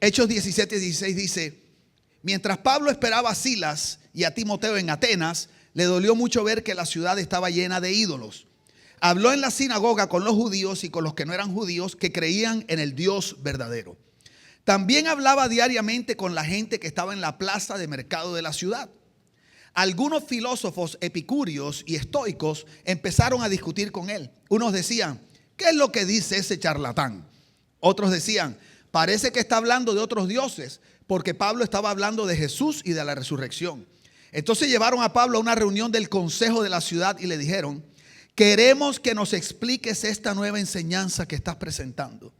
Hechos 17:16 dice: mientras Pablo esperaba a Silas y a Timoteo en Atenas, le dolió mucho ver que la ciudad estaba llena de ídolos. Habló en la sinagoga con los judíos y con los que no eran judíos, que creían en el Dios verdadero. También hablaba diariamente con la gente que estaba en la plaza de mercado de la ciudad. Algunos filósofos epicúreos y estoicos empezaron a discutir con él. Unos decían: ¿qué es lo que dice ese charlatán? Otros decían: parece que está hablando de otros dioses, porque Pablo estaba hablando de Jesús y de la resurrección. Entonces llevaron a Pablo a una reunión del consejo de la ciudad y le dijeron: queremos que nos expliques esta nueva enseñanza que estás presentando.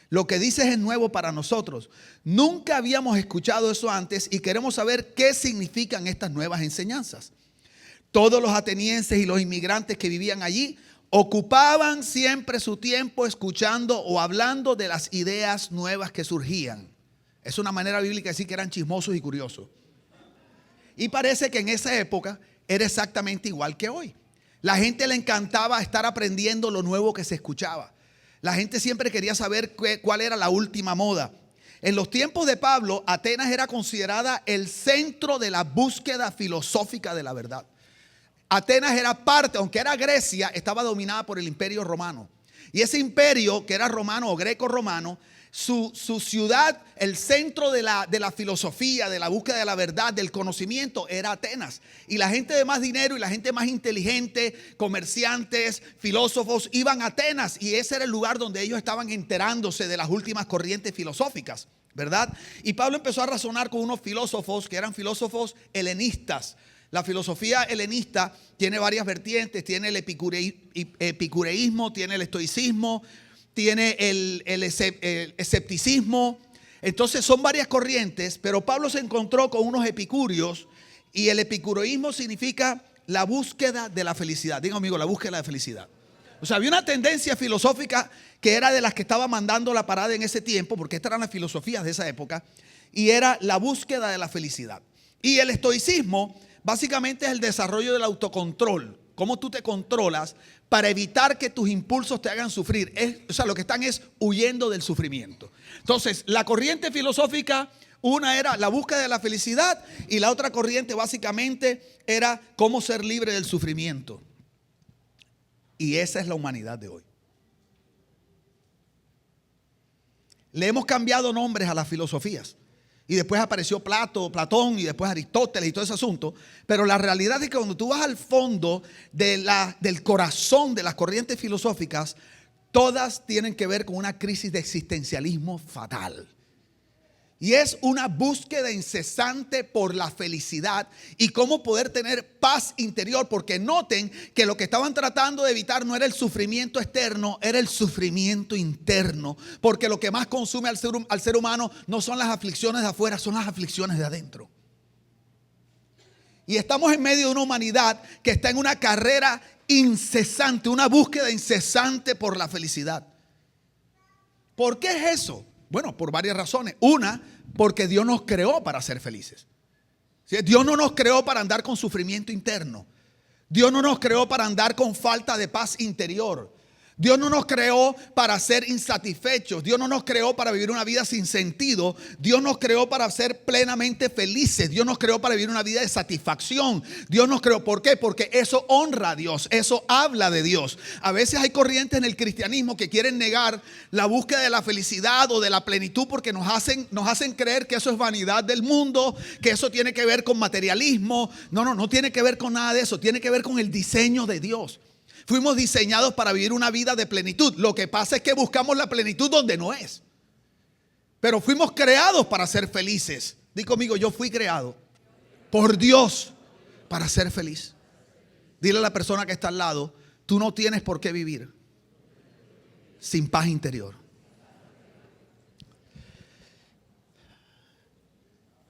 Lo que dices es nuevo para nosotros. Nunca habíamos escuchado eso antes y queremos saber qué significan estas nuevas enseñanzas. Todos los atenienses y los inmigrantes que vivían allí ocupaban siempre su tiempo escuchando o hablando de las ideas nuevas que surgían. Es una manera bíblica de decir que eran chismosos y curiosos. Y parece que en esa época era exactamente igual que hoy. La gente le encantaba estar aprendiendo lo nuevo que se escuchaba. La gente siempre quería saber cuál era la última moda. En los tiempos de Pablo, Atenas era considerada el centro de la búsqueda filosófica de la verdad. Atenas era parte, aunque era Grecia, estaba dominada por el imperio romano. Y ese imperio, que era romano o greco-romano, su ciudad, el centro de la filosofía, de la búsqueda de la verdad, del conocimiento, era Atenas. Y la gente de más dinero y la gente más inteligente, comerciantes, filósofos, iban a Atenas. Y ese era el lugar donde ellos estaban enterándose de las últimas corrientes filosóficas, ¿verdad? Y Pablo empezó a razonar con unos filósofos que eran filósofos helenistas. La filosofía helenista tiene varias vertientes. Tiene el epicureísmo, tiene el estoicismo, tiene el escepticismo. Entonces son varias corrientes, pero Pablo se encontró con unos epicúreos. Y el epicureísmo significa la búsqueda de la felicidad. Diga conmigo, la búsqueda de la felicidad. O sea, había una tendencia filosófica que era de las que estaba mandando la parada en ese tiempo, porque estas eran las filosofías de esa época, y era la búsqueda de la felicidad. Y el estoicismo básicamente es el desarrollo del autocontrol. Cómo tú te controlas para evitar que tus impulsos te hagan sufrir. O sea, lo que están es huyendo del sufrimiento. Entonces, la corriente filosófica, una era la búsqueda de la felicidad y la otra corriente básicamente era cómo ser libre del sufrimiento. Y esa es la humanidad de hoy. Le hemos cambiado nombres a las filosofías. Y después apareció Platón y después Aristóteles y todo ese asunto. Pero la realidad es que cuando tú vas al fondo del corazón de las corrientes filosóficas, todas tienen que ver con una crisis de existencialismo fatal. Y es una búsqueda incesante por la felicidad y cómo poder tener paz interior. Porque noten que lo que estaban tratando de evitar no era el sufrimiento externo, era el sufrimiento interno. Porque lo que más consume al ser humano no son las aflicciones de afuera, son las aflicciones de adentro. Y estamos en medio de una humanidad que está en una carrera incesante, una búsqueda incesante por la felicidad. ¿Por qué es eso? Bueno, por varias razones. Una, porque Dios nos creó para ser felices. ¿Sí? Dios no nos creó para andar con sufrimiento interno. Dios no nos creó para andar con falta de paz interior. Dios no nos creó para ser insatisfechos. Dios no nos creó para vivir una vida sin sentido. Dios nos creó para ser plenamente felices. Dios nos creó para vivir una vida de satisfacción. Dios nos creó, ¿por qué? Porque eso honra a Dios, eso habla de Dios. A veces hay corrientes en el cristianismo que quieren negar la búsqueda de la felicidad o de la plenitud porque nos hacen creer que eso es vanidad del mundo, que eso tiene que ver con materialismo. No tiene que ver con nada de eso. Tiene que ver con el diseño de Dios. Fuimos diseñados para vivir una vida de plenitud. Lo que pasa es que buscamos la plenitud donde no es. Pero fuimos creados para ser felices. Di conmigo, yo fui creado por Dios para ser feliz. Dile a la persona que está al lado, tú no tienes por qué vivir sin paz interior.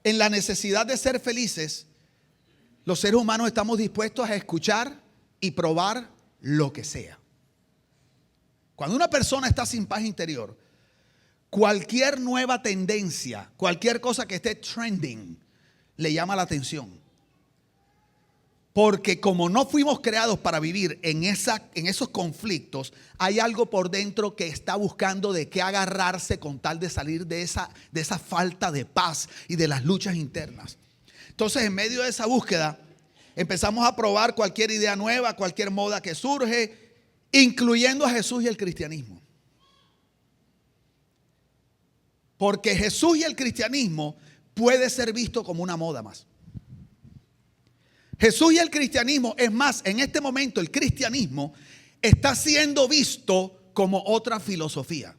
En la necesidad de ser felices, los seres humanos estamos dispuestos a escuchar y probar lo que sea. Cuando una persona está sin paz interior, cualquier nueva tendencia, cualquier cosa que esté trending, le llama la atención. Porque como no fuimos creados para vivir en esos conflictos, hay algo por dentro que está buscando de qué agarrarse con tal de salir de esa falta de paz y de las luchas internas. Entonces, en medio de esa búsqueda, empezamos a probar cualquier idea nueva, cualquier moda que surge, incluyendo a Jesús y el cristianismo. Porque Jesús y el cristianismo puede ser visto como una moda más. Jesús y el cristianismo, es más, en este momento el cristianismo está siendo visto como otra filosofía,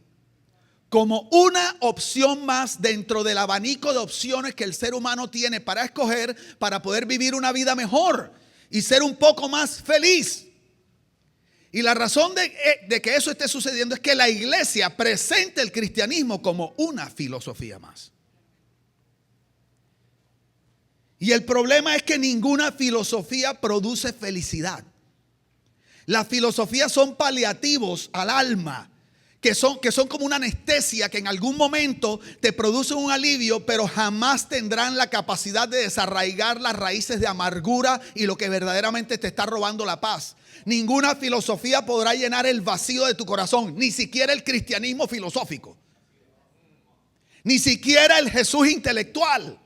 como una opción más dentro del abanico de opciones que el ser humano tiene para escoger, para poder vivir una vida mejor y ser un poco más feliz. Y la razón de que eso esté sucediendo es que la iglesia presenta el cristianismo como una filosofía más. Y el problema es que ninguna filosofía produce felicidad. Las filosofías son paliativos al alma, que son como una anestesia que en algún momento te produce un alivio, pero jamás tendrán la capacidad de desarraigar las raíces de amargura y lo que verdaderamente te está robando la paz. Ninguna filosofía podrá llenar el vacío de tu corazón, ni siquiera el cristianismo filosófico, ni siquiera el Jesús intelectual.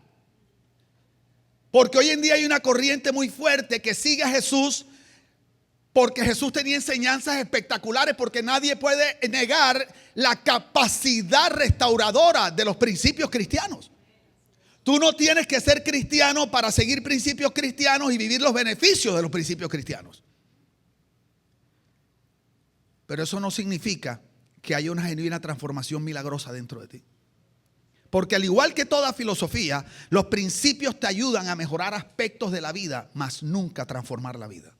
Porque hoy en día hay una corriente muy fuerte que sigue a Jesús porque Jesús tenía enseñanzas espectaculares, porque nadie puede negar la capacidad restauradora de los principios cristianos. Tú no tienes que ser cristiano para seguir principios cristianos y vivir los beneficios de los principios cristianos. Pero eso no significa que haya una genuina transformación milagrosa dentro de ti. Porque al igual que toda filosofía, los principios te ayudan a mejorar aspectos de la vida, mas nunca transformar la vida.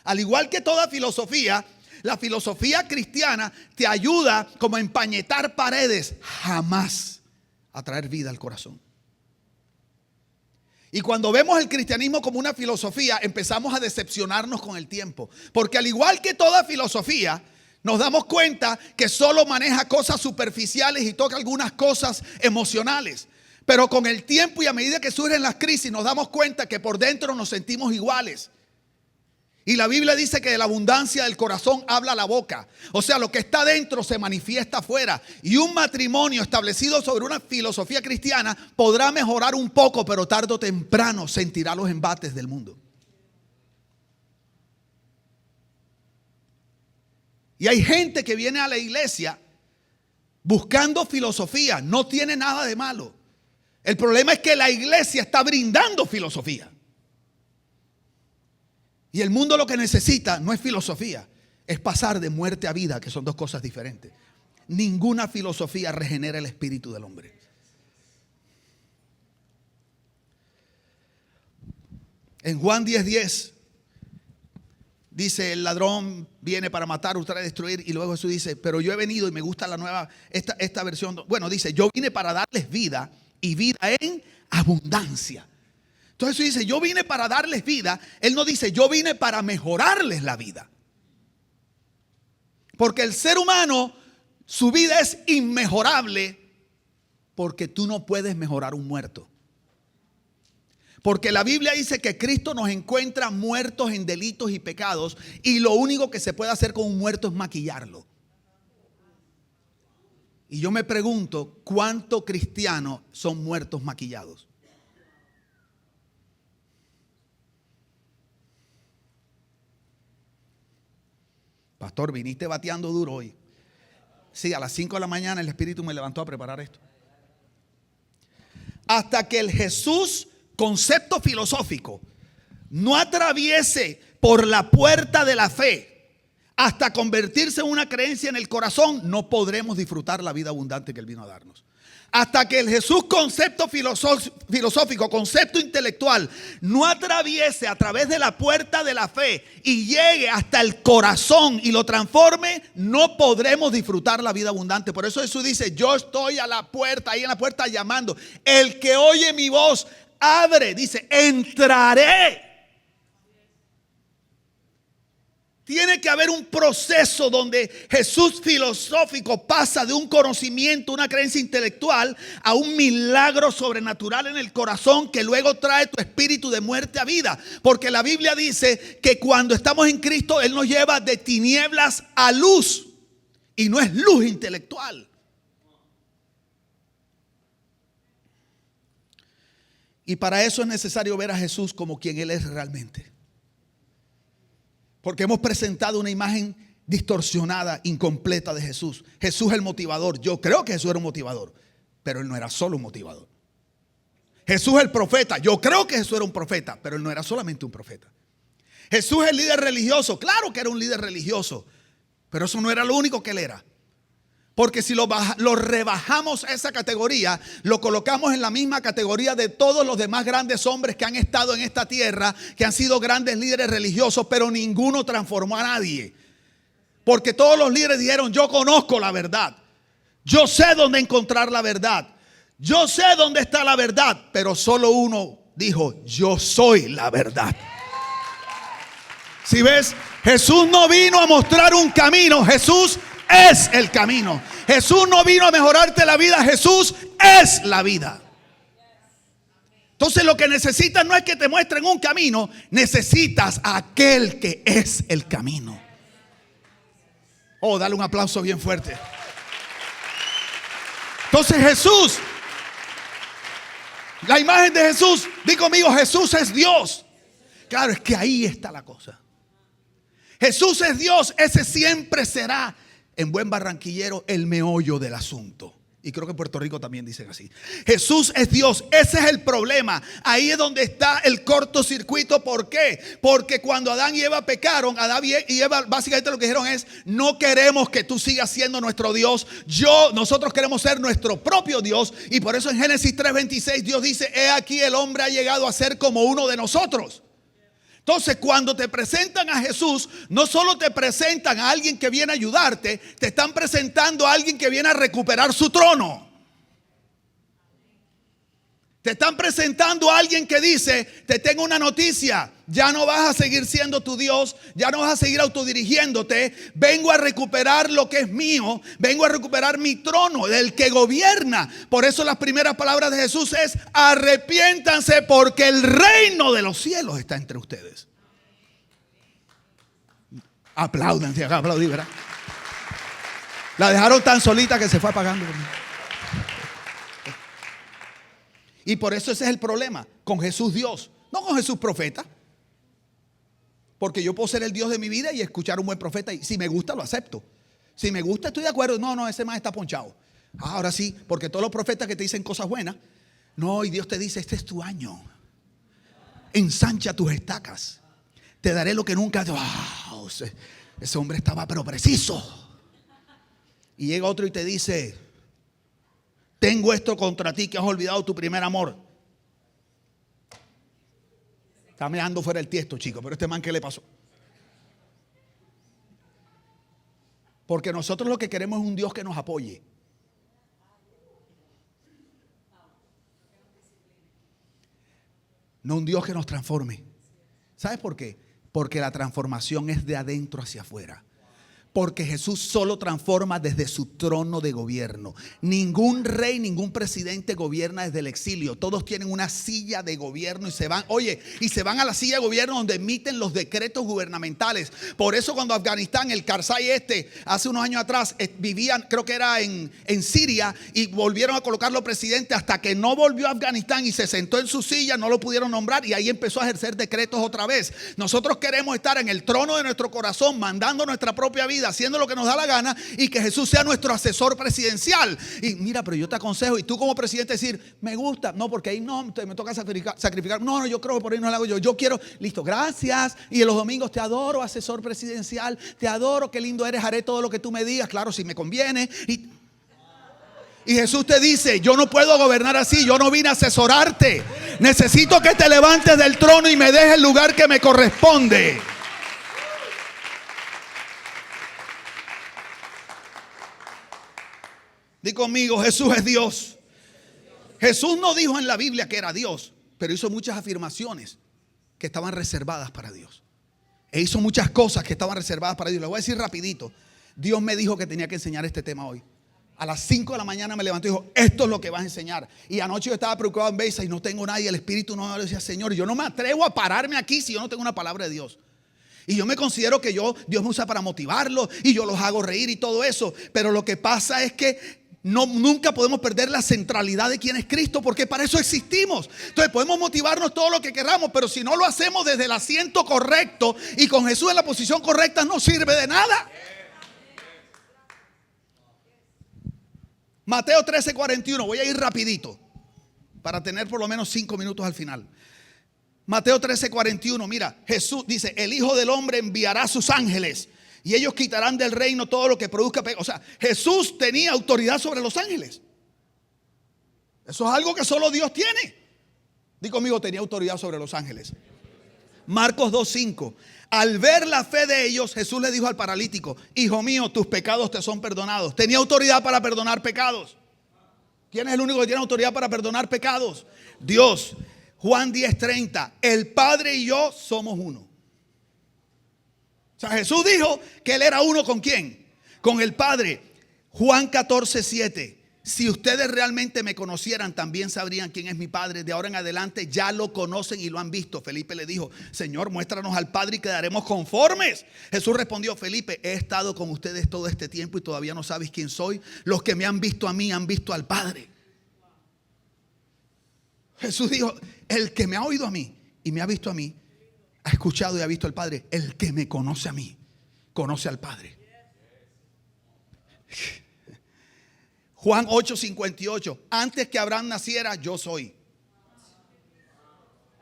Al igual que toda filosofía, la filosofía cristiana te ayuda como a empañetar paredes, jamás a traer vida al corazón. Y cuando vemos el cristianismo como una filosofía, empezamos a decepcionarnos con el tiempo. Porque al igual que toda filosofía, nos damos cuenta que solo maneja cosas superficiales y toca algunas cosas emocionales. Pero con el tiempo y a medida que surgen las crisis, nos damos cuenta que por dentro nos sentimos iguales. Y la Biblia dice que de la abundancia del corazón habla la boca. O sea, lo que está dentro se manifiesta afuera. Y un matrimonio establecido sobre una filosofía cristiana podrá mejorar un poco, pero tarde o temprano sentirá los embates del mundo. Y hay gente que viene a la iglesia buscando filosofía. No tiene nada de malo. El problema es que la iglesia está brindando filosofía. Y el mundo lo que necesita no es filosofía, es pasar de muerte a vida, que son dos cosas diferentes. Ninguna filosofía regenera el espíritu del hombre. En Juan 10:10 dice: el ladrón viene para matar, hurtar y destruir. Y luego Jesús dice: pero yo he venido, y me gusta la nueva, esta versión. Bueno, dice: yo vine para darles vida y vida en abundancia. Entonces Jesús dice: yo vine para darles vida. Él no dice: yo vine para mejorarles la vida. Porque el ser humano, su vida es inmejorable, porque tú no puedes mejorar un muerto. Porque la Biblia dice que Cristo nos encuentra muertos en delitos y pecados, y lo único que se puede hacer con un muerto es maquillarlo. Y yo me pregunto, ¿cuántos cristianos son muertos maquillados? Pastor, viniste bateando duro hoy. Sí, a las 5 de la mañana el Espíritu me levantó a preparar esto. Hasta que el Jesús, concepto filosófico, no atraviese por la puerta de la fe hasta convertirse en una creencia en el corazón, no podremos disfrutar la vida abundante que Él vino a darnos. Hasta que el Jesús, concepto filosófico, concepto intelectual, no atraviese a través de la puerta de la fe y llegue hasta el corazón y lo transforme, no podremos disfrutar la vida abundante. Por eso Jesús dice: yo estoy a la puerta, ahí en la puerta llamando. El que oye mi voz, abre, dice, entraré. Tiene que haber un proceso donde Jesús filosófico pasa de un conocimiento, una creencia intelectual, a un milagro sobrenatural en el corazón que luego trae tu espíritu de muerte a vida. Porque la Biblia dice que cuando estamos en Cristo, Él nos lleva de tinieblas a luz. Y no es luz intelectual. Y para eso es necesario ver a Jesús como quien Él es realmente. Porque hemos presentado una imagen distorsionada, incompleta de Jesús. Jesús es el motivador. Yo creo que Jesús era un motivador, pero Él no era solo un motivador. Jesús es el profeta. Yo creo que Jesús era un profeta, pero Él no era solamente un profeta. Jesús es el líder religioso. Claro que era un líder religioso, pero eso no era lo único que Él era. Porque si lo rebajamos a esa categoría, lo colocamos en la misma categoría de todos los demás grandes hombres que han estado en esta tierra, que han sido grandes líderes religiosos, pero ninguno transformó a nadie. Porque todos los líderes dijeron: yo conozco la verdad, yo sé dónde encontrar la verdad, yo sé dónde está la verdad. Pero solo uno dijo: yo soy la verdad. Si ves, Jesús no vino a mostrar un camino, Jesús es el camino. Jesús no vino a mejorarte la vida, Jesús es la vida. Entonces lo que necesitas no es que te muestren un camino, necesitas a aquel que es el camino. Oh, dale un aplauso bien fuerte. Entonces Jesús, la imagen de Jesús, di conmigo, Jesús es Dios. Claro, es que ahí está la cosa. Jesús es Dios, ese siempre será, en buen barranquillero, el meollo del asunto. Y creo que en Puerto Rico también dicen así. Jesús es Dios, ese es el problema. Ahí es donde está el cortocircuito. ¿Por qué? Porque cuando Adán y Eva pecaron, Adán y Eva básicamente lo que dijeron es: no queremos que tú sigas siendo nuestro Dios. Nosotros queremos ser nuestro propio Dios. Y por eso en Génesis 3:26 Dios dice: he aquí el hombre ha llegado a ser como uno de nosotros. Entonces, cuando te presentan a Jesús, no solo te presentan a alguien que viene a ayudarte, te están presentando a alguien que viene a recuperar su trono. Te están presentando a alguien que dice: te tengo una noticia, ya no vas a seguir siendo tu Dios, ya no vas a seguir autodirigiéndote, vengo a recuperar lo que es mío, vengo a recuperar mi trono, del que gobierna. Por eso las primeras palabras de Jesús es: arrepiéntanse porque el reino de los cielos está entre ustedes. Apláudanse, aplaudí, ¿verdad? La dejaron tan solita que se fue apagando. Y por eso ese es el problema con Jesús Dios, no con Jesús profeta. Porque yo puedo ser el Dios de mi vida y escuchar un buen profeta, y si me gusta lo acepto. Si me gusta estoy de acuerdo. No, ese man está ponchado. Ahora sí, porque todos los profetas que te dicen cosas buenas, no, y Dios te dice: este es tu año, ensancha tus estacas, te daré lo que nunca. Wow, ese hombre estaba pero preciso. Y llega otro y te dice: tengo esto contra ti, que has olvidado tu primer amor. Está mirando fuera el tiesto, chico, pero este man, ¿qué le pasó? Porque nosotros lo que queremos es un Dios que nos apoye. No un Dios que nos transforme. ¿Sabes por qué? Porque la transformación es de adentro hacia afuera. Porque Jesús solo transforma desde su trono de gobierno. Ningún rey, ningún presidente gobierna desde el exilio. Todos tienen una silla de gobierno y se van, y se van a la silla de gobierno donde emiten los decretos gubernamentales. Por eso cuando Afganistán, el Karzai hace unos años atrás, vivían, creo que era en Siria, y volvieron a colocarlo presidente hasta que no volvió a Afganistán y se sentó en su silla, no lo pudieron nombrar y ahí empezó a ejercer decretos otra vez. Nosotros queremos estar en el trono de nuestro corazón, mandando nuestra propia vida, haciendo lo que nos da la gana, y que Jesús sea nuestro asesor presidencial. Y mira, pero yo te aconsejo, y tú como presidente decir: me gusta, no, porque ahí no me toca sacrificar. No, yo creo que por ahí no lo hago yo. Yo quiero, listo, gracias. Y en los domingos: te adoro, asesor presidencial, te adoro, qué lindo eres, haré todo lo que tú me digas, claro, si me conviene. Y Jesús te dice: yo no puedo gobernar así, yo no vine a asesorarte. Necesito que te levantes del trono y me dejes el lugar que me corresponde. Di conmigo: Jesús es Dios. Jesús no dijo en la Biblia que era Dios, pero hizo muchas afirmaciones que estaban reservadas para Dios. E hizo muchas cosas que estaban reservadas para Dios. Les voy a decir rapidito. Dios me dijo que tenía que enseñar este tema hoy. A las 5 de la mañana me levantó y dijo, esto es lo que vas a enseñar. Y anoche yo estaba preocupado en Besa y no tengo nadie. El Espíritu no me decía, Señor, yo no me atrevo a pararme aquí si yo no tengo una palabra de Dios. Y yo me considero que Dios me usa para motivarlos y yo los hago reír y todo eso. Pero lo que pasa es que nunca podemos perder la centralidad de quién es Cristo, porque para eso existimos. Entonces podemos motivarnos todo lo que queramos, pero si no lo hacemos desde el asiento correcto y con Jesús en la posición correcta, no sirve de nada. Mateo 13:41, voy a ir rapidito para tener por lo menos 5 minutos al final. Mateo 13:41, mira, Jesús dice, el Hijo del Hombre enviará a sus ángeles y ellos quitarán del reino todo lo que produzca pecado. O sea, Jesús tenía autoridad sobre los ángeles. Eso es algo que solo Dios tiene. Di conmigo, tenía autoridad sobre los ángeles. Marcos 2:5. Al ver la fe de ellos, Jesús le dijo al paralítico, hijo mío, tus pecados te son perdonados. Tenía autoridad para perdonar pecados. ¿Quién es el único que tiene autoridad para perdonar pecados? Dios. Juan 10:30. El Padre y yo somos uno. O sea, Jesús dijo que Él era uno ¿con quién? Con el Padre. Juan 14:7. Si ustedes realmente me conocieran, también sabrían quién es mi Padre. De ahora en adelante ya lo conocen y lo han visto. Felipe le dijo, Señor, muéstranos al Padre y quedaremos conformes. Jesús respondió, Felipe, he estado con ustedes todo este tiempo y todavía no sabes quién soy. Los que me han visto a mí han visto al Padre. Jesús dijo, el que me ha oído a mí y me ha visto a mí, ha escuchado y ha visto al Padre. El que me conoce a mí, conoce al Padre. Juan 8:58. Antes que Abraham naciera, yo soy.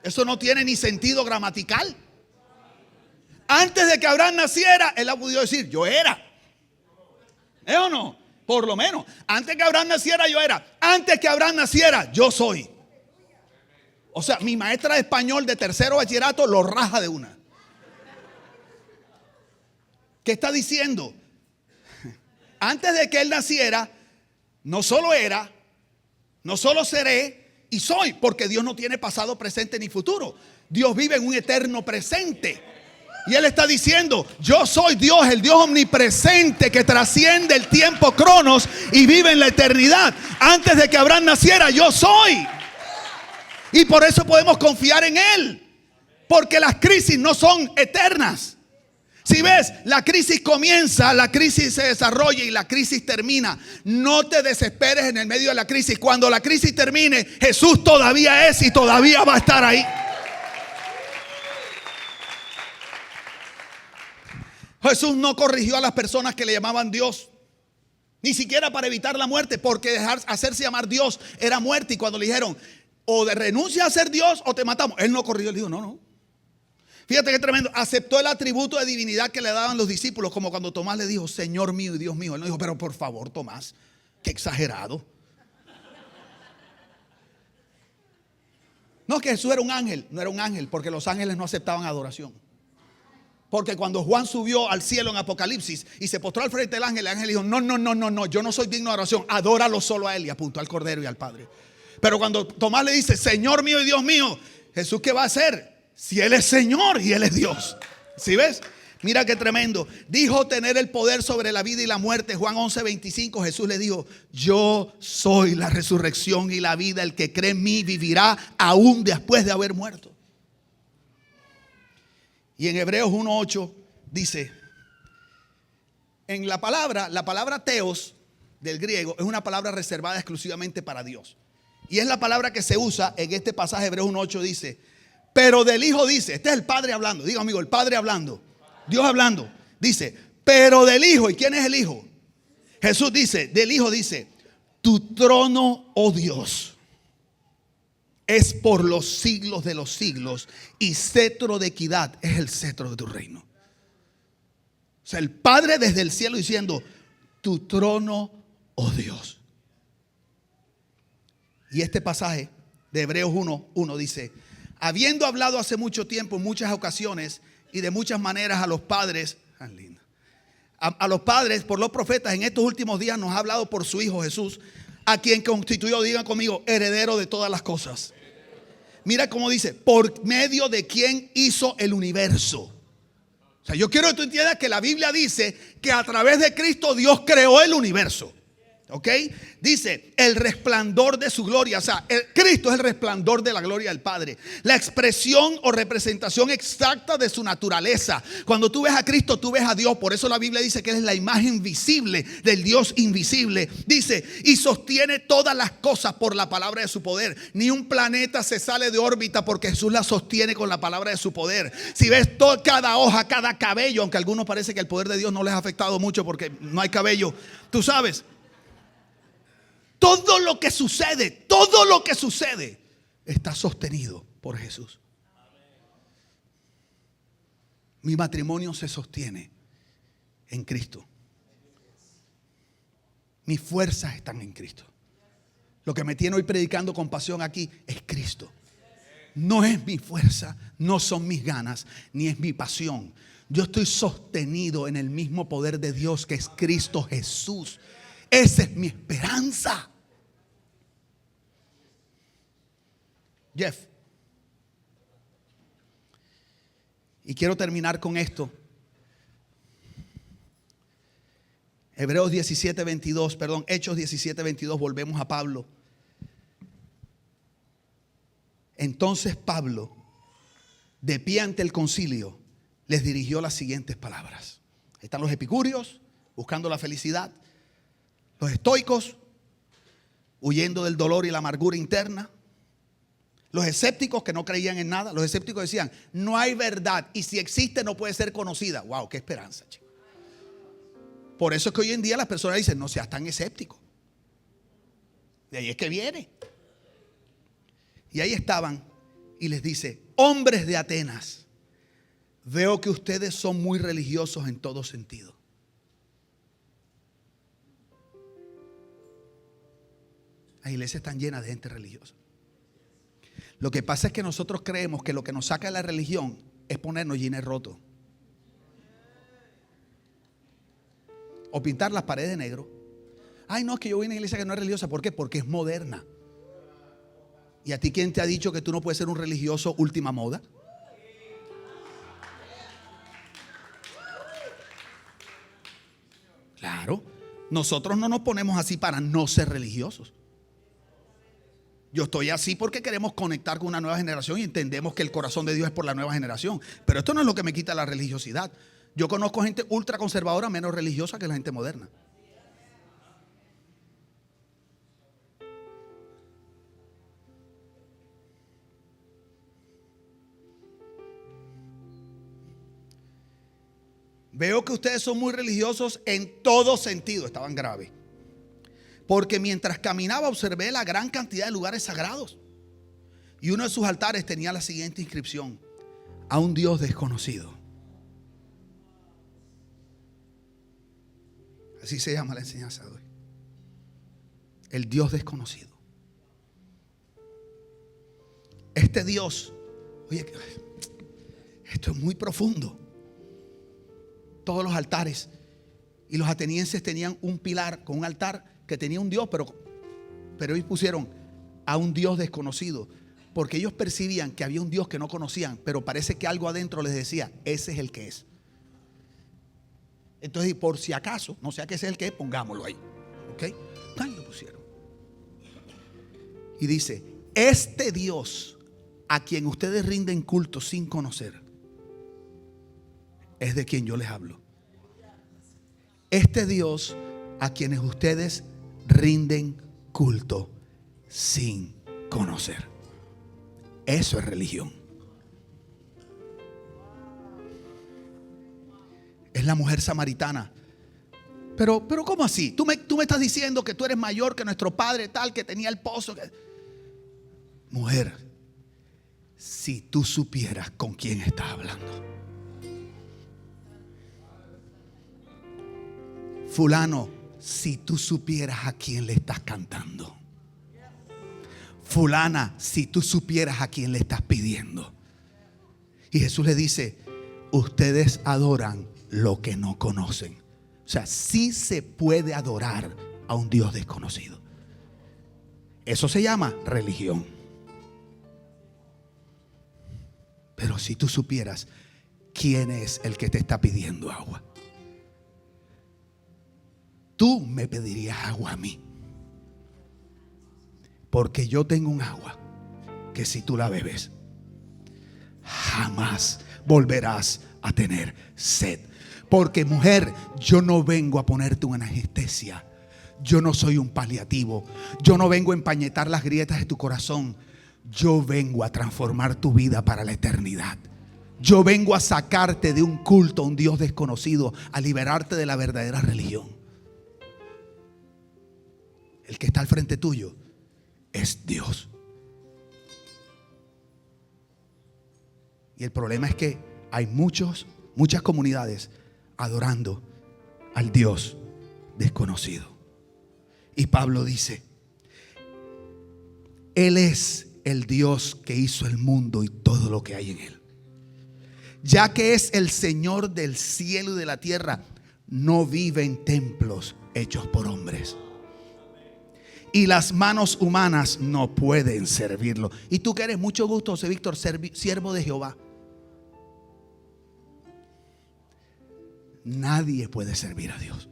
Eso no tiene ni sentido gramatical. Antes de que Abraham naciera, él ha podido decir, yo era. ¿Es o no? Por lo menos. Antes que Abraham naciera, yo era. Antes que Abraham naciera, yo soy. O sea, mi maestra de español de tercero bachillerato lo raja de una. ¿Qué está diciendo? Antes de que él naciera, no solo era, no solo seré y soy, porque Dios no tiene pasado, presente ni futuro. Dios vive en un eterno presente. Y Él está diciendo, yo soy Dios, el Dios omnipresente que trasciende el tiempo cronos y vive en la eternidad. Antes de que Abraham naciera, yo soy. Y por eso podemos confiar en Él, porque las crisis no son eternas. Si ves, la crisis comienza, la crisis se desarrolla y la crisis termina. No te desesperes en el medio de la crisis. Cuando la crisis termine, Jesús todavía es y todavía va a estar ahí. Jesús no corrigió a las personas que le llamaban Dios, ni siquiera para evitar la muerte, porque hacerse llamar Dios era muerte. Y cuando le dijeron, o renuncia a ser Dios o te matamos, Él no corrigió, Él dijo, no. Fíjate qué tremendo. Aceptó el atributo de divinidad que le daban los discípulos, como cuando Tomás le dijo, Señor mío y Dios mío. Él no dijo, pero por favor, Tomás, qué exagerado. No, que Jesús era un ángel. No era un ángel, porque los ángeles no aceptaban adoración. Porque cuando Juan subió al cielo en Apocalipsis y se postró al frente del ángel, el ángel dijo, no, yo no soy digno de adoración. Adóralo solo a Él, y apuntó al Cordero y al Padre. Pero cuando Tomás le dice, Señor mío y Dios mío, Jesús, ¿qué va a hacer? Si Él es Señor y Él es Dios. ¿Sí ves? Mira qué tremendo. Dijo tener el poder sobre la vida y la muerte. Juan 11:25, Jesús le dijo, yo soy la resurrección y la vida. El que cree en mí vivirá aún después de haber muerto. Y en Hebreos 1:8 dice, en la palabra teos del griego es una palabra reservada exclusivamente para Dios. Y es la palabra que se usa en este pasaje. Hebreos 1:8 dice, pero del Hijo dice, este es el Padre hablando, diga amigo, el Padre hablando, Dios hablando, dice, pero del Hijo. ¿Y quién es el Hijo? Jesús dice, del Hijo dice, tu trono, oh Dios, es por los siglos de los siglos, y cetro de equidad es el cetro de tu reino. O sea, el Padre desde el cielo diciendo, tu trono, oh Dios. Y este pasaje de Hebreos 1:1 dice, habiendo hablado hace mucho tiempo, en muchas ocasiones y de muchas maneras a los padres, a los padres por los profetas, en estos últimos días nos ha hablado por su Hijo Jesús, a quien constituyó, digan conmigo, heredero de todas las cosas. Mira cómo dice, por medio de quien hizo el universo. O sea, yo quiero que tú entiendas que la Biblia dice que a través de Cristo Dios creó el universo. ¿Ok? Dice el resplandor de su gloria. O sea, Cristo es el resplandor de la gloria del Padre. La expresión o representación exacta de su naturaleza. Cuando tú ves a Cristo, tú ves a Dios. Por eso la Biblia dice que Él es la imagen visible del Dios invisible. Dice, y sostiene todas las cosas por la palabra de su poder. Ni un planeta se sale de órbita porque Jesús la sostiene con la palabra de su poder. Si ves cada hoja, cada cabello, aunque a algunos parece que el poder de Dios no les ha afectado mucho porque no hay cabello, tú sabes. Todo lo que sucede está sostenido por Jesús. Mi matrimonio se sostiene en Cristo. Mis fuerzas están en Cristo. Lo que me tiene hoy predicando con pasión aquí es Cristo. No es mi fuerza, no son mis ganas, ni es mi pasión. Yo estoy sostenido en el mismo poder de Dios que es Cristo Jesús. Esa es mi esperanza. Jeff. Y quiero terminar con esto. Hechos 17:22, volvemos a Pablo. Entonces Pablo, de pie ante el concilio, les dirigió las siguientes palabras. Ahí están los epicúreos, buscando la felicidad. Los estoicos, huyendo del dolor y la amargura interna. Los escépticos que no creían en nada. Los escépticos decían, no hay verdad, y si existe no puede ser conocida. Wow, qué esperanza, chicos. Por eso es que hoy en día las personas dicen, no seas tan escéptico. De ahí es que viene. Y ahí estaban y les dice, hombres de Atenas, veo que ustedes son muy religiosos en todo sentido. Las iglesias están llenas de gente religiosa. Lo que pasa es que nosotros creemos que lo que nos saca de la religión es ponernos jeans rotos o pintar las paredes de negro. Ay, no, es que yo voy a una iglesia que no es religiosa. ¿Por qué? Porque es moderna. ¿Y a ti quién te ha dicho que tú no puedes ser un religioso última moda? Claro, nosotros no nos ponemos así para no ser religiosos. Yo estoy así porque queremos conectar con una nueva generación y entendemos que el corazón de Dios es por la nueva generación. Pero esto no es lo que me quita la religiosidad. Yo conozco gente ultra conservadora menos religiosa que la gente moderna. Veo que ustedes son muy religiosos en todo sentido. Estaban graves. Porque mientras caminaba observé la gran cantidad de lugares sagrados. Y uno de sus altares tenía la siguiente inscripción: a un Dios desconocido. Así se llama la enseñanza de hoy. El Dios desconocido. Este Dios, oye, esto es muy profundo. Todos los altares. Y los atenienses tenían un pilar con un altar que tenía un Dios, pero ellos pusieron a un Dios desconocido, porque ellos percibían que había un Dios que no conocían, pero parece que algo adentro les decía, ese es el que es. Entonces, por si acaso, no sea que ese es el que es, pongámoslo ahí. ¿Ok? Ahí lo pusieron. Y dice, este Dios a quien ustedes rinden culto sin conocer, es de quien yo les hablo. Este Dios a quienes ustedes rinden culto sin conocer. Eso es religión. Es la mujer samaritana. Pero ¿cómo así? Tú me estás diciendo que tú eres mayor que nuestro padre tal que tenía el pozo. Mujer, si tú supieras con quién estás hablando. Fulano, si tú supieras a quién le estás cantando. Fulana, si tú supieras a quién le estás pidiendo. Y Jesús le dice, ustedes adoran lo que no conocen. O sea, sí se puede adorar a un Dios desconocido. Eso se llama religión. Pero si tú supieras ¿quién es el que te está pidiendo agua? Tú me pedirías agua a mí, porque yo tengo un agua que si tú la bebes, jamás volverás a tener sed. Porque mujer, yo no vengo a ponerte una anestesia. Yo no soy un paliativo. Yo no vengo a empañetar las grietas de tu corazón. Yo vengo a transformar tu vida para la eternidad. Yo vengo a sacarte de un culto a un Dios desconocido, a liberarte de la verdadera religión. El que está al frente tuyo es Dios. Y el problema es que hay muchas comunidades adorando al Dios desconocido. Y Pablo dice: Él es el Dios que hizo el mundo y todo lo que hay en él. Ya que es el Señor del cielo y de la tierra, no vive en templos hechos por hombres. Y las manos humanas no pueden servirlo. Y tú que eres, mucho gusto, José Víctor, siervo de Jehová. Nadie puede servir a Dios,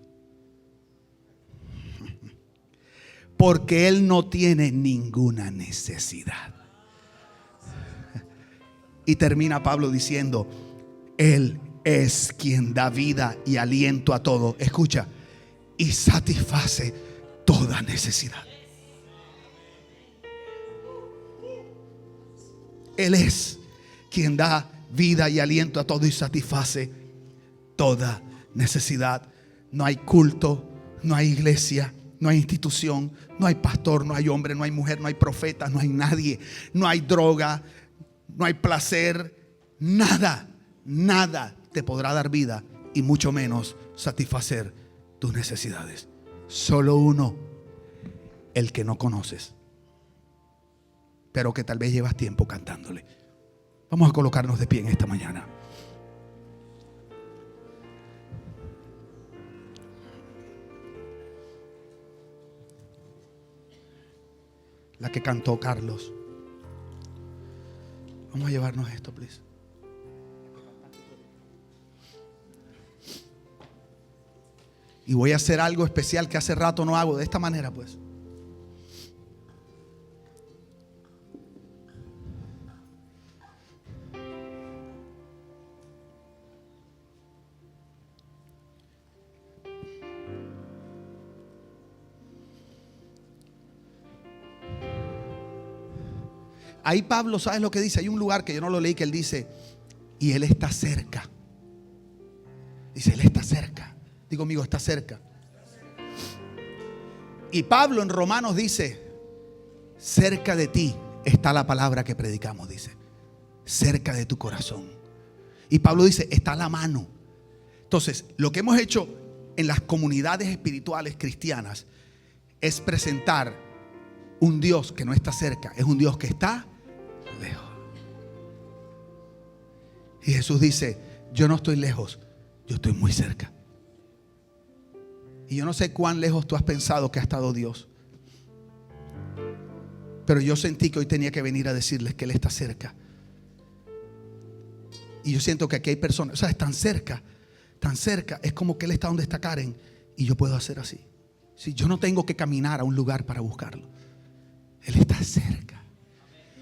porque Él no tiene ninguna necesidad. Y termina Pablo diciendo: Él es quien da vida y aliento a todo. Escucha, y satisface toda necesidad. Él es quien da vida y aliento a todo y satisface toda necesidad. No hay culto, no hay iglesia, no hay institución, no hay pastor, no hay hombre, no hay mujer, no hay profeta, no hay nadie, no hay droga, no hay placer, nada te podrá dar vida y mucho menos satisfacer tus necesidades. Solo uno, el que no conoces, pero que tal vez llevas tiempo cantándole. Vamos a colocarnos de pie en esta mañana. La que cantó Carlos. Vamos a llevarnos esto, please. Y voy a hacer algo especial que hace rato no hago, de esta manera, pues. Ahí Pablo, ¿sabes lo que dice? Hay un lugar que yo no lo leí, que él dice: y Él está cerca. Dice: Él está cerca. Digo, amigo, está cerca. Y Pablo en Romanos dice: cerca de ti está la palabra que predicamos, dice. Cerca de tu corazón. Y Pablo dice: está a la mano. Entonces, lo que hemos hecho en las comunidades espirituales cristianas es presentar un Dios que no está cerca, es un Dios que está lejos. Y Jesús dice: yo no estoy lejos, yo estoy muy cerca. Y yo no sé cuán lejos tú has pensado que ha estado Dios, pero yo sentí que hoy tenía que venir a decirles que Él está cerca. Y yo siento que aquí hay personas, o sea, tan cerca, es como que Él está donde está Karen y yo puedo hacer así. Si yo no tengo que caminar a un lugar para buscarlo, Él está cerca.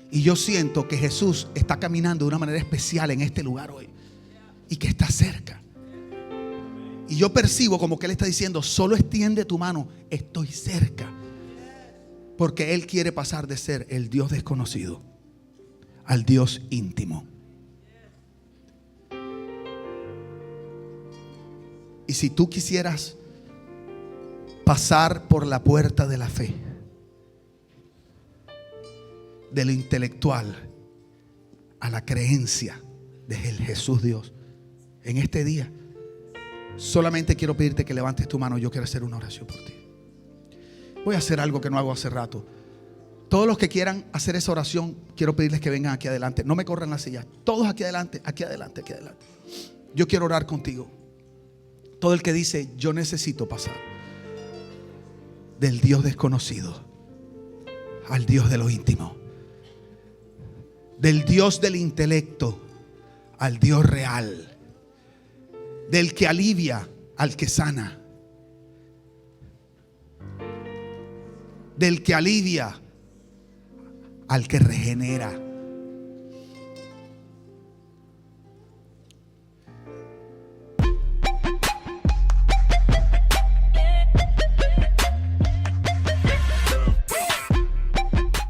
Y yo siento que Jesús está caminando de una manera especial en este lugar hoy, y que está cerca. Y yo percibo como que Él está diciendo: solo extiende tu mano, estoy cerca. Porque Él quiere pasar de ser el Dios desconocido al Dios íntimo. Y si tú quisieras pasar por la puerta de la fe, de lo intelectual a la creencia del Jesús Dios, en este día solamente quiero pedirte que levantes tu mano. Yo quiero hacer una oración por ti. Voy a hacer algo que no hago hace rato. Todos los que quieran hacer esa oración, quiero pedirles que vengan aquí adelante. No me corran la silla. Todos aquí adelante, aquí adelante, aquí adelante. Yo quiero orar contigo. Todo el que dice: yo necesito pasar del Dios desconocido al Dios de lo íntimo, del Dios del intelecto al Dios real, del que alivia al que sana, del que alivia al que regenera.